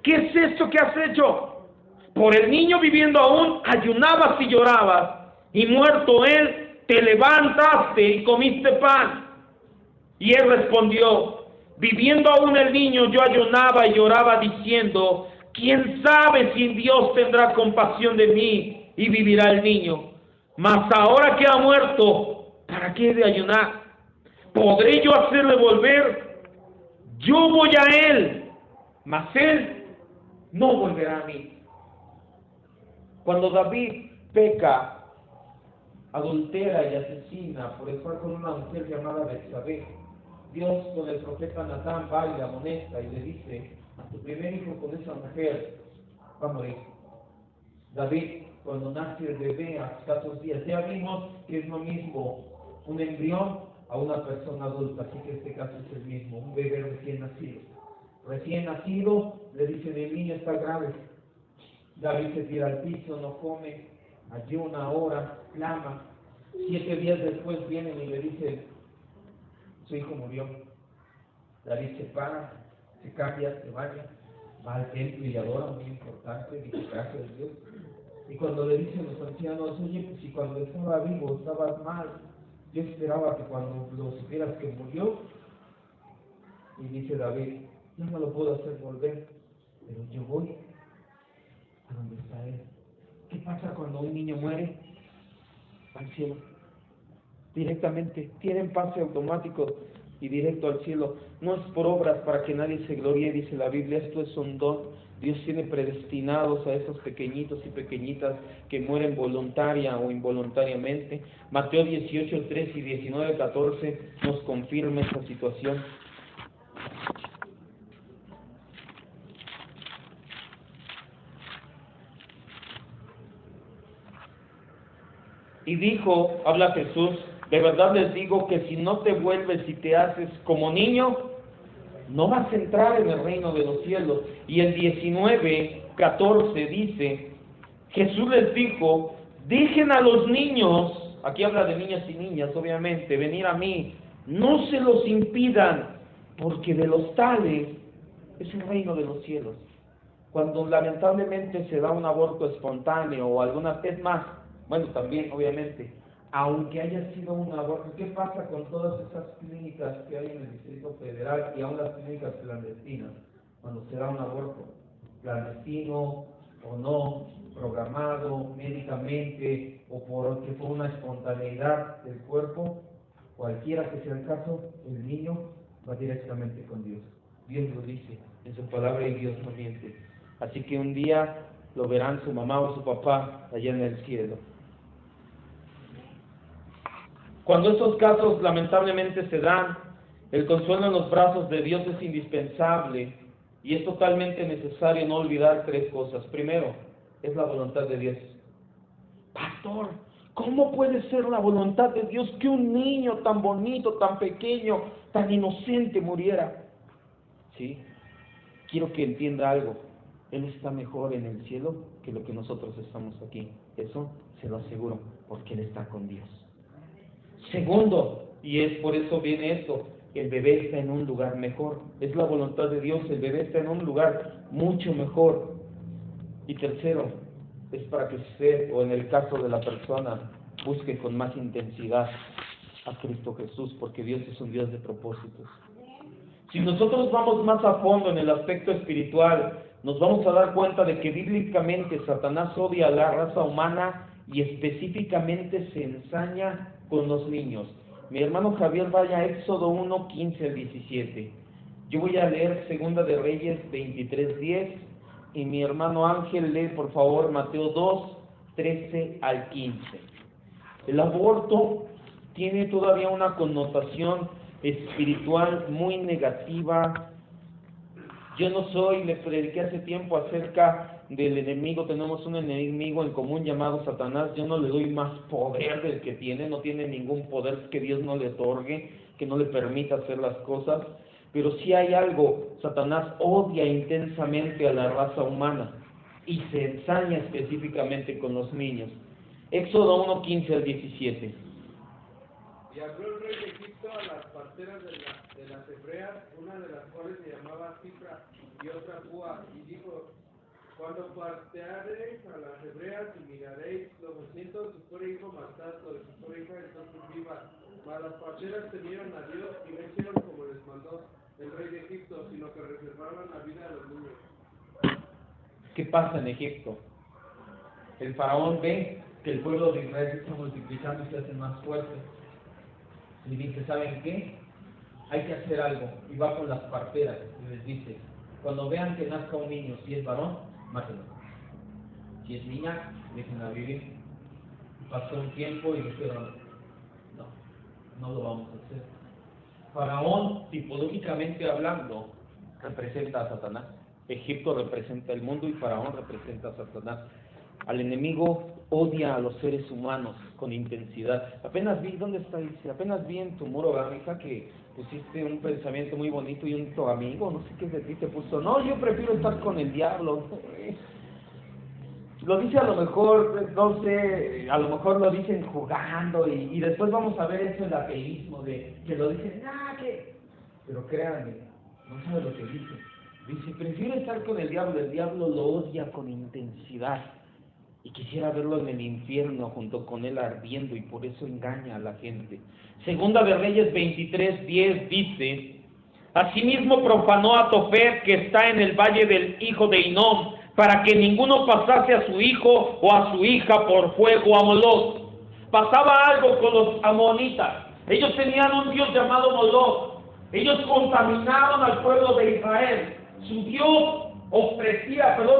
¿qué es esto que has hecho? Por el niño viviendo aún ayunabas y llorabas, y muerto él te levantaste y comiste pan. Y él respondió: viviendo aún el niño yo ayunaba y lloraba, diciendo: ¿quién sabe si Dios tendrá compasión de mí y vivirá el niño? Mas ahora que ha muerto, ¿para qué he de ayunar? ¿Podré yo hacerle volver? Yo voy a él, mas él no volverá a mí. Cuando David peca, adultera y asesina por estar con una mujer llamada Betsabé, Dios con el profeta Natán va y le amonesta y le dice: tu primer hijo con esa mujer va a morir. David, cuando nace el bebé a escasos días, ya vimos que es lo mismo un embrión a una persona adulta, así que este caso es el mismo, un bebé recién nacido. Recién nacido, le dicen: el niño está grave. David se tira al piso, no come, ayuna, ora, clama. 7 días después vienen y le dicen: su hijo murió. David se para, se cambia, se baña, va al templo y adora, muy importante, dice: gracias a Dios. Y cuando le dicen los ancianos: oye, pues si cuando estaba vivo estabas mal, yo esperaba que cuando lo supieras que murió. Y dice David: yo no lo puedo hacer volver, pero yo voy a donde está él. ¿Qué pasa cuando un niño muere? Al cielo. Directamente, tienen pase automático y directo al cielo. No es por obras para que nadie se gloríe, dice la Biblia. Esto es un don. Dios tiene predestinados a esos pequeñitos y pequeñitas que mueren voluntaria o involuntariamente. Mateo 18, 3 y 19, 14 nos confirma esta situación. Y dijo, habla Jesús: de verdad les digo que si no te vuelves y te haces como niño, no vas a entrar en el reino de los cielos. Y el 19, 14 dice, Jesús les dijo: dejen a los niños, aquí habla de niños y niñas obviamente, venir a mí, no se los impidan, porque de los tales es el reino de los cielos. Cuando lamentablemente se da un aborto espontáneo o alguna, es más, bueno, también obviamente, aunque haya sido un aborto, ¿qué pasa con todas esas clínicas que hay en el Distrito Federal y aún las clínicas clandestinas? Cuando se da un aborto, clandestino o no, programado médicamente o porque fue una espontaneidad del cuerpo, cualquiera que sea el caso, el niño va directamente con Dios. Dios lo dice en su palabra y Dios no miente. Así que un día lo verán su mamá o su papá allá en el cielo. Cuando estos casos lamentablemente se dan, el consuelo en los brazos de Dios es indispensable y es totalmente necesario no olvidar 3 cosas. Primero, es la voluntad de Dios. Pastor, ¿cómo puede ser la voluntad de Dios que un niño tan bonito, tan pequeño, tan inocente muriera? Sí, quiero que entienda algo. Él está mejor en el cielo que lo que nosotros estamos aquí. Eso se lo aseguro, porque Él está con Dios. Segundo, y es por eso viene esto, el bebé está en un lugar mejor. Es la voluntad de Dios, el bebé está en un lugar mucho mejor. Y tercero, es para que usted, o en el caso de la persona, busque con más intensidad a Cristo Jesús, porque Dios es un Dios de propósitos. Si nosotros vamos más a fondo en el aspecto espiritual, nos vamos a dar cuenta de que bíblicamente Satanás odia a la raza humana y específicamente se ensaña con los niños. Mi hermano Javier, vaya a Éxodo 1, 15 al 17. Yo voy a leer Segunda de Reyes 23:10 y mi hermano Ángel lee por favor Mateo 2:13 al 15. El aborto tiene todavía una connotación espiritual muy negativa. Yo no soy, le prediqué hace tiempo acerca del enemigo, tenemos un enemigo en común llamado Satanás. Yo no le doy más poder del que tiene, no tiene ningún poder que Dios no le otorgue, que no le permita hacer las cosas, pero sí hay algo: Satanás odia intensamente a la raza humana y se ensaña específicamente con los niños. Éxodo 1:15 al 17. Y habló el rey de Egipto a las parteras de las hebreas, una de las cuales se llamaba Cifra y otra Púa, y dijo: cuando parteareis a las hebreas y miraréis los asientos, si fuera hijo matadlo, y si fuera hija entonces viva. Mas las parteras temieron a Dios y no hicieron como les mandó el rey de Egipto, sino que reservaron la vida de los niños. ¿Qué pasa en Egipto? El faraón ve que el pueblo de Israel se está multiplicando y se hace más fuerte. Y dice: ¿saben qué? Hay que hacer algo. Y va con las parteras y les dice: cuando vean que nazca un niño, si es varón, mátenlo. Si es niña, déjenla vivir. Pasó un tiempo y dijeron: no lo vamos a hacer. Faraón, tipológicamente hablando, representa a Satanás. Egipto representa el mundo y Faraón representa a Satanás. Al enemigo odia a los seres humanos con intensidad. Apenas vi, ¿dónde está? Dice, apenas vi en tu muro, hija, que pusiste un pensamiento muy bonito y un tu amigo, no sé qué de ti te puso. No, yo prefiero estar con el diablo. Lo dice a lo mejor, no sé, a lo mejor lo dicen jugando y después vamos a ver eso, el ateísmo, de que lo dicen, que... Pero créanme, no sabe lo que dice. Dice, prefiero estar con el diablo lo odia con intensidad. Y quisiera verlo en el infierno junto con él ardiendo, y por eso engaña a la gente. Segunda de Reyes 23:10 dice: asimismo profanó a Tofet, que está en el valle del hijo de Hinnom, para que ninguno pasase a su hijo o a su hija por fuego a Moloc. Pasaba algo con los amonitas. Ellos tenían un dios llamado Moloc. Ellos contaminaron al pueblo de Israel. Su dios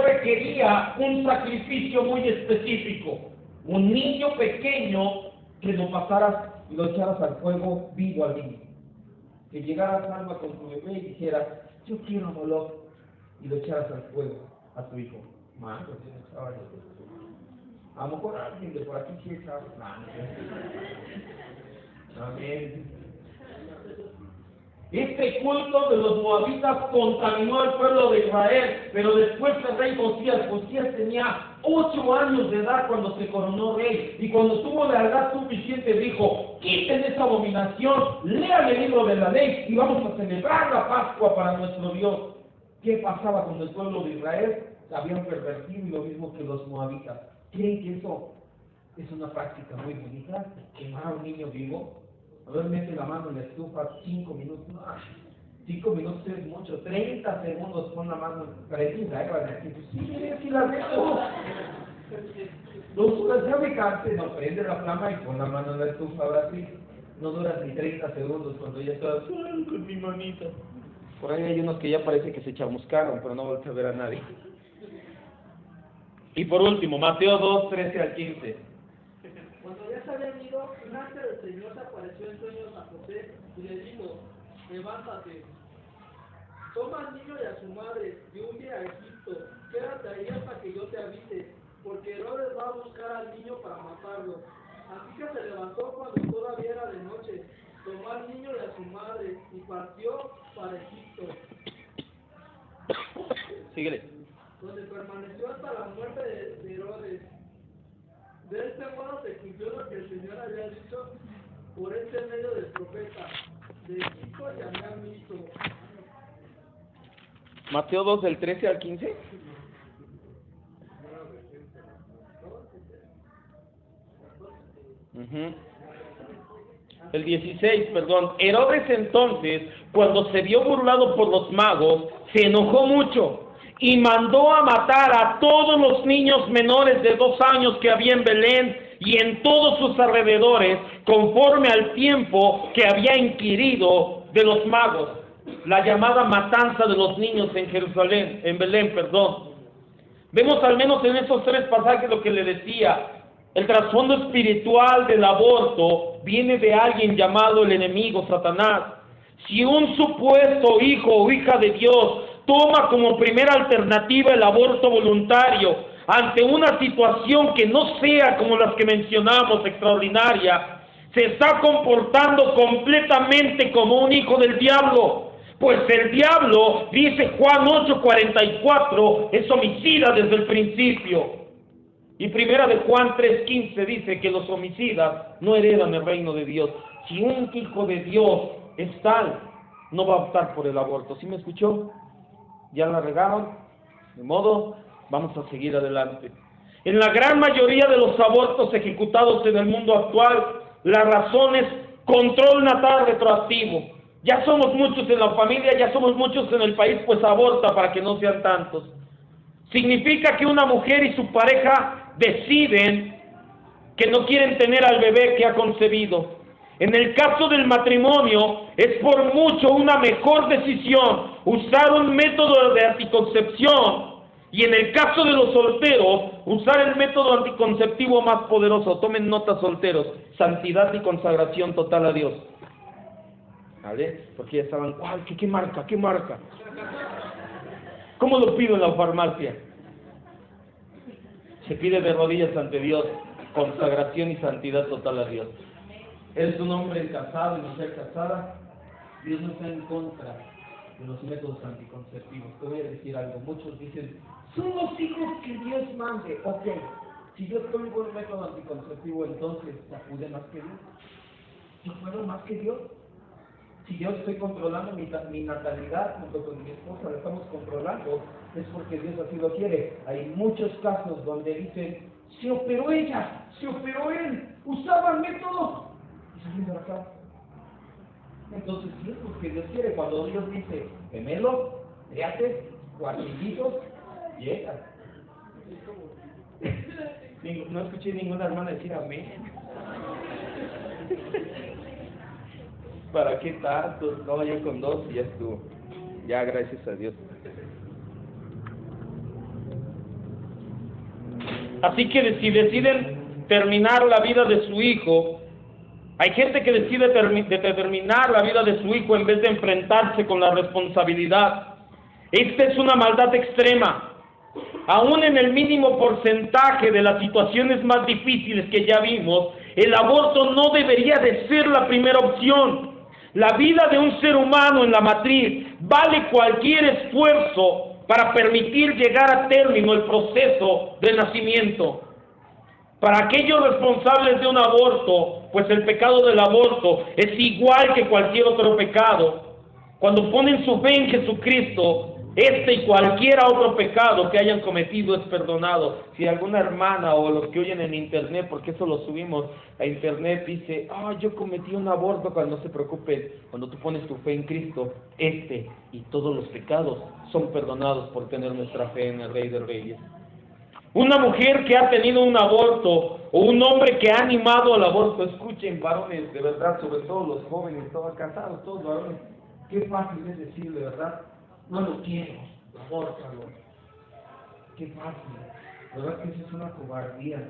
requería un sacrificio muy específico. Un niño pequeño que lo pasaras y lo echaras al fuego vivo al niño. Que llegaras alma con tu bebé y dijeras: yo quiero a Moloc, y lo echaras al fuego a tu hijo. A lo mejor alguien de por aquí sí estaba. Amén. Este culto de los moabitas contaminó al pueblo de Israel, pero después el rey Josías tenía 8 años de edad cuando se coronó rey, y cuando tuvo la edad suficiente dijo: quiten esa abominación, lean el libro de la ley y vamos a celebrar la Pascua para nuestro Dios. ¿Qué pasaba con el pueblo de Israel? Se habían pervertido, y lo mismo que los moabitas. ¿Creen que eso es una práctica muy bonita? ¿Quemar a un niño vivo? A ver, mete la mano en la estufa 5 minutos. 5 minutos es mucho. 30 segundos pon la mano prendida. Sí, la dejo. 2 horas ya me cansé. No, prende la flama y pon la mano en la estufa. Ahora sí, no duras ni 30 segundos cuando ya estás con mi manita. Por ahí hay unos que ya parece que se chamuscaron, pero no voltea a ver a nadie. Y por último, Mateo 2:13 al 15. Cuando ya se habían ido, un ángel del Señor se apareció en sueños a José y le dijo: levántate, toma al niño y a su madre y huye a Egipto. Quédate ahí hasta que yo te avise, porque Herodes va a buscar al niño para matarlo. Así que se levantó cuando todavía era de noche, tomó al niño y a su madre y partió para Egipto. Síguele. Donde permaneció hasta la muerte de Herodes. De este modo se cumplió lo que el Señor había dicho por este medio del profeta: de Egipto llamé a mi hijo. Mateo 2 del 13 al 15. El 16, perdón. Herodes entonces, cuando se vio burlado por los magos, se enojó mucho y mandó a matar a todos los niños menores de 2 años que había en Belén y en todos sus alrededores, conforme al tiempo que había inquirido de los magos. la llamada matanza de los niños en Jerusalén, en Belén, perdón. Vemos al menos en esos 3 pasajes lo que le decía. El trasfondo espiritual del aborto viene de alguien llamado el enemigo, Satanás. Si un supuesto hijo o hija de Dios toma como primera alternativa el aborto voluntario ante una situación que no sea como las que mencionamos, extraordinaria, se está comportando completamente como un hijo del diablo. Pues el diablo, dice Juan 8:44, es homicida desde el principio. Y primera de Juan 3:15 dice que los homicidas no heredan el reino de Dios. Si un hijo de Dios es tal, no va a optar por el aborto. ¿Sí me escuchó? ¿Ya la regaron? De modo, vamos a seguir adelante. En la gran mayoría de los abortos ejecutados en el mundo actual, la razón es control natal retroactivo. Ya somos muchos en la familia, ya somos muchos en el país, pues aborta para que no sean tantos. Significa que una mujer y su pareja deciden que no quieren tener al bebé que ha concebido. En el caso del matrimonio, es por mucho una mejor decisión usar un método de anticoncepción, y en el caso de los solteros, usar el método anticonceptivo más poderoso. Tomen nota, solteros: santidad y consagración total a Dios. ¿Vale? Porque ya estaban, ¿qué marca? ¿Qué marca? ¿Cómo lo pido en la farmacia? Se pide de rodillas ante Dios, consagración y santidad total a Dios. Eres un hombre casado y mujer casada, Dios no está en contra de los métodos anticonceptivos. Te voy a decir algo: muchos dicen, son los hijos que Dios mande. Ok, si yo estoy con un método anticonceptivo, entonces ¿acude más que Dios? ¿Yo puedo más que Dios? Si yo estoy controlando mi natalidad junto con mi esposa, la estamos controlando, es porque Dios así lo quiere. Hay muchos casos donde dicen, se operó ella, se operó él, usaban métodos y salen de la casa. Entonces, sí es porque Dios quiere. Cuando Dios dice, gemelos, triates, cuartillitos, llega. No escuché ninguna hermana decir amén. ¿Para qué tantos? No, yo con 2 y ya estuvo. Ya, gracias a Dios. Así que si deciden terminar la vida de su hijo, hay gente que decide terminar la vida de su hijo en vez de enfrentarse con la responsabilidad. Esta es una maldad extrema. Aún en el mínimo porcentaje de las situaciones más difíciles que ya vimos, el aborto no debería de ser la primera opción. La vida de un ser humano en la matriz vale cualquier esfuerzo para permitir llegar a término el proceso de nacimiento. Para aquellos responsables de un aborto, pues el pecado del aborto es igual que cualquier otro pecado. Cuando ponen su fe en Jesucristo, este y cualquier otro pecado que hayan cometido es perdonado. Si alguna hermana o los que oyen en internet, porque eso lo subimos a internet, dice, yo cometí un aborto, cuando no se preocupen, cuando tú pones tu fe en Cristo, este y todos los pecados son perdonados por tener nuestra fe en el Rey de Reyes. Una mujer que ha tenido un aborto o un hombre que ha animado al aborto, escuchen, varones, de verdad, sobre todo los jóvenes, todos casados, todos varones, qué fácil es decir, de verdad, no lo quiero, abórtalo. Qué fácil. La verdad que eso es una cobardía.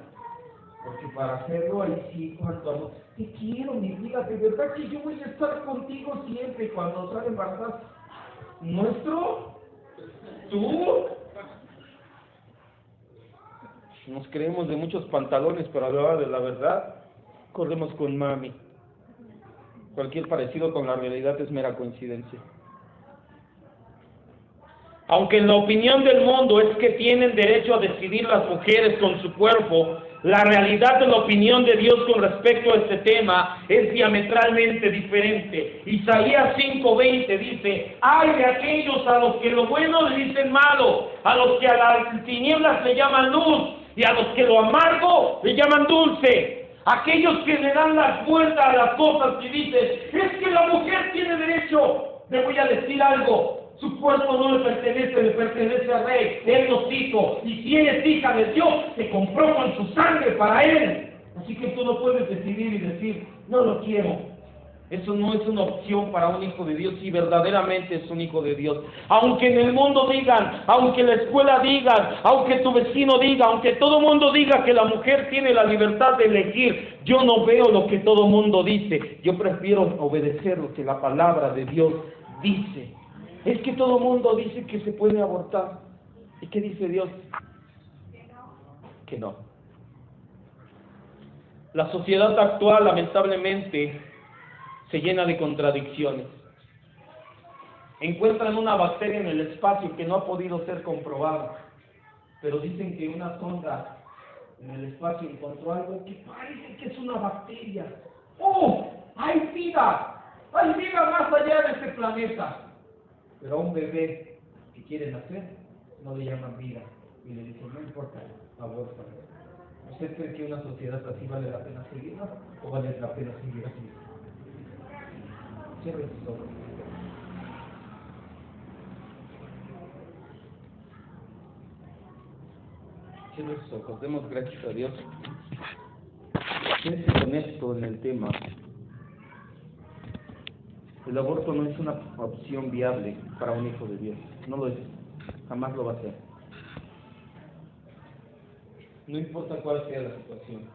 Porque para hacerlo, ahí sí, cuanto amor. Te quiero, mi vida, de verdad que yo voy a estar contigo siempre. Y cuando sale embarazada, ¿nuestro? ¿Tú? Nos creemos de muchos pantalones, pero a la hora de la verdad, corremos con mami. Cualquier parecido con la realidad es mera coincidencia. Aunque en la opinión del mundo es que tienen derecho a decidir las mujeres con su cuerpo, la realidad de la opinión de Dios con respecto a este tema es diametralmente diferente. Isaías 5:20 dice, ¡ay de aquellos a los que lo bueno le dicen malo, a los que a las tinieblas le llaman luz, y a los que lo amargo le llaman dulce! Aquellos que le dan las vueltas a las cosas y dicen, es que la mujer tiene derecho. Le voy a decir algo. Su cuerpo no le pertenece al rey, él nos hizo, y si eres hija de Dios, se compró con su sangre para él. Así que tú no puedes decidir y decir, no lo quiero. Eso no es una opción para un hijo de Dios, si verdaderamente es un hijo de Dios. Aunque en el mundo digan, aunque la escuela diga, aunque tu vecino diga, aunque todo el mundo diga que la mujer tiene la libertad de elegir, yo no veo lo que todo el mundo dice. Yo prefiero obedecer lo que la palabra de Dios dice. Es que todo el mundo dice que se puede abortar. ¿Y qué dice Dios? Que no. La sociedad actual, lamentablemente, se llena de contradicciones. Encuentran una bacteria en el espacio que no ha podido ser comprobada, pero dicen que una sonda en el espacio encontró algo que parece que es una bacteria. ¡Oh! ¡Hay vida! ¡Hay vida más allá de este planeta! Pero a un bebé que quiere nacer no le llaman vida y le dicen, no importa, aborta. ¿Usted cree que una sociedad así vale la pena seguirla o vale la pena seguir así? Cierre sus ojos. Cierre sus ojos. Demos gracias a Dios. Quédese con esto en el tema. El aborto no es una opción viable para un hijo de Dios. No lo es. Jamás lo va a ser. No importa cuál sea la situación.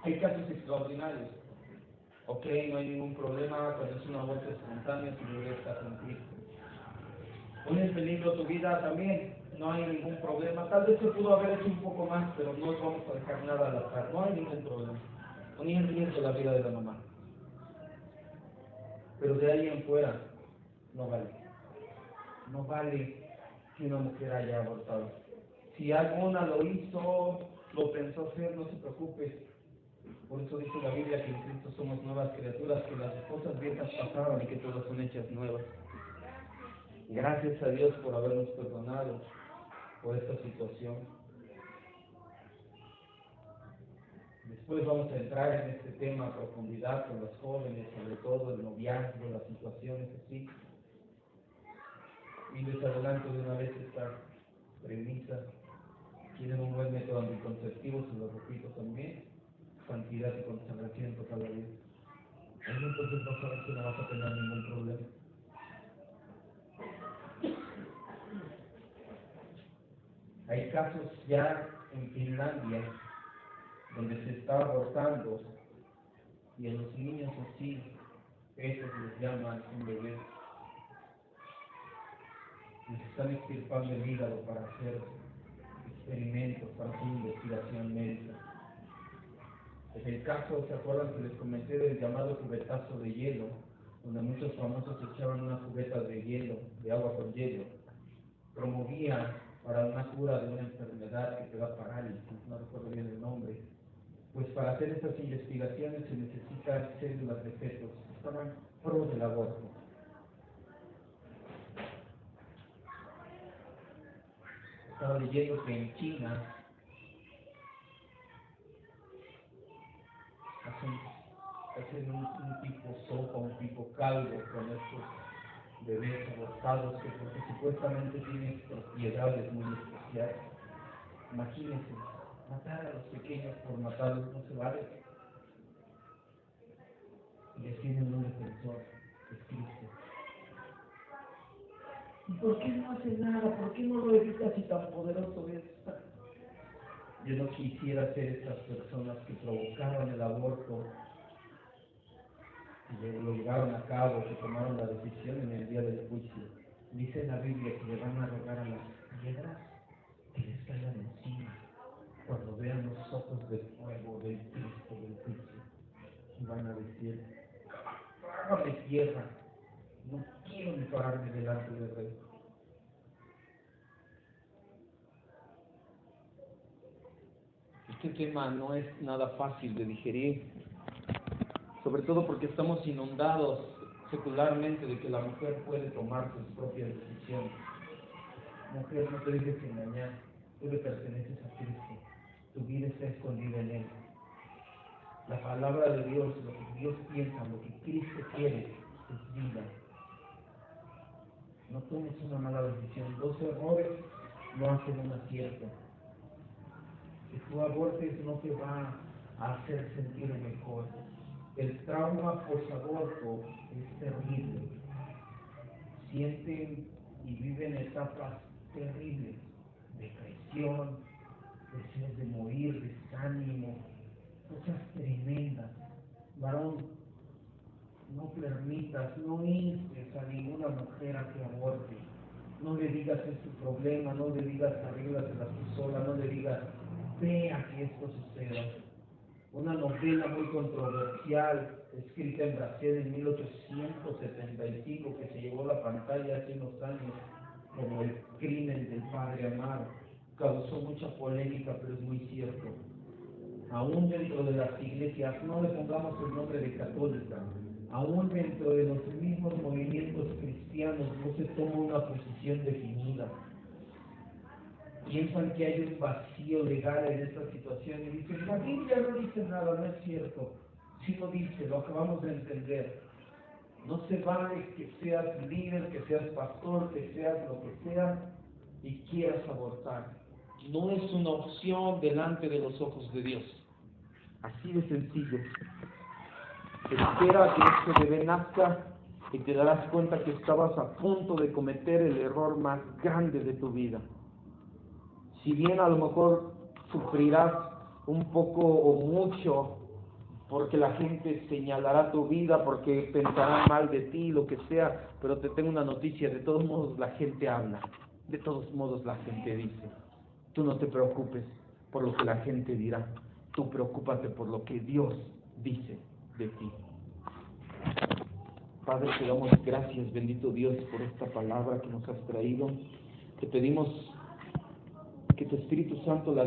Hay casos extraordinarios. Ok, no hay ningún problema cuando es un aborto espontáneo si no está con Cristo. Pone en peligro tu vida también, no hay ningún problema. Tal vez se pudo haber hecho un poco más, pero no vamos a dejar nada al azar, no hay ningún problema. Ponía en riesgo la vida de la mamá. Pero de ahí en fuera, no vale. No vale que una mujer haya abortado. Si alguna lo hizo, lo pensó hacer, no se preocupe. Por eso dice la Biblia que en Cristo somos nuevas criaturas, que las cosas viejas pasaron y que todas son hechas nuevas. Gracias a Dios por habernos perdonado por esta situación. Después vamos a entrar en este tema a profundidad con los jóvenes, sobre todo el noviazgo, las situaciones así. Y les adelanto de una vez esta premisa. Tienen un buen método anticonceptivo, se lo repito también. Santidad y consagración total a Dios. Ahí entonces no sabes que no vas a tener ningún problema. Hay casos ya en Finlandia donde se está abortando y a los niños así, esos les llaman un bebé. Les están extirpando el hígado para hacer experimentos, para hacer investigación médica. En el caso, ¿se acuerdan que les comenté del llamado cubetazo de hielo? Donde muchos famosos echaban una cubeta de hielo, de agua con hielo. Promovía para una cura de una enfermedad que te da parálisis, no recuerdo bien el nombre. Pues para hacer estas investigaciones se necesitan células de fetos, estaban pros del aborto. Estaba leyendo que en China hacen un tipo sopa, un tipo caldo con estos bebés abortados que porque supuestamente tienen propiedades muy especiales. Imagínense, matar a los pequeños por matarlos no se vale. Y les tienen un defensor, es Cristo. ¿Y por qué no hace nada? ¿Por qué no lo evita si tan poderoso es? Yo no quisiera ser estas personas que provocaron el aborto y lo llevaron a cabo, que tomaron la decisión en el día del juicio. Dice en la Biblia que le van a rogar a las piedras que les caigan encima cuando vean los ojos de fuego del Cristo del juicio. Y van a decir, trágame tierra, no quiero ni pararme delante del rey. Este tema no es nada fácil de digerir, sobre todo porque estamos inundados secularmente de que la mujer puede tomar sus propias decisiones. Mujer, no te dejes engañar, tú le perteneces a Cristo, tu vida está escondida en Él. La palabra de Dios, lo que Dios piensa, lo que Cristo quiere, es vida. No tomes una mala decisión, 2 errores no hacen un acierto. Que tú abortes no te va a hacer sentir mejor, El trauma posaborto es terrible. Sienten y viven etapas terribles, depresión, deseos de morir, desánimo, cosas tremendas. Varón, no permitas, no instes a ninguna mujer a que aborte. No le digas es tu problema, no le digas arréglatela tú sola, no le digas vea que esto suceda. Una novela muy controversial, escrita en Brasil en 1875, que se llevó a la pantalla hace unos años, como El crimen del padre Amaro, causó mucha polémica, pero es muy cierto. Aún dentro de las iglesias, no le pongamos el nombre de católica, aún dentro de los mismos movimientos cristianos no se toma una posición definida. Piensan que hay un vacío legal en esta situación y dicen, la Biblia no dice nada, no es cierto. Sí lo dice, lo acabamos de entender. No se vale que seas líder, que seas pastor, que seas lo que sea y quieras abortar. No es una opción delante de los ojos de Dios. Así de sencillo. Espera a que este bebé nazca y te darás cuenta que estabas a punto de cometer el error más grande de tu vida. Si bien a lo mejor sufrirás un poco o mucho porque la gente señalará tu vida, porque pensará mal de ti, lo que sea, pero te tengo una noticia, de todos modos la gente habla, de todos modos la gente dice. Tú no te preocupes por lo que la gente dirá, tú preocúpate por lo que Dios dice de ti. Padre, te damos gracias, bendito Dios, por esta palabra que nos has traído. Te pedimos que tu Espíritu Santo la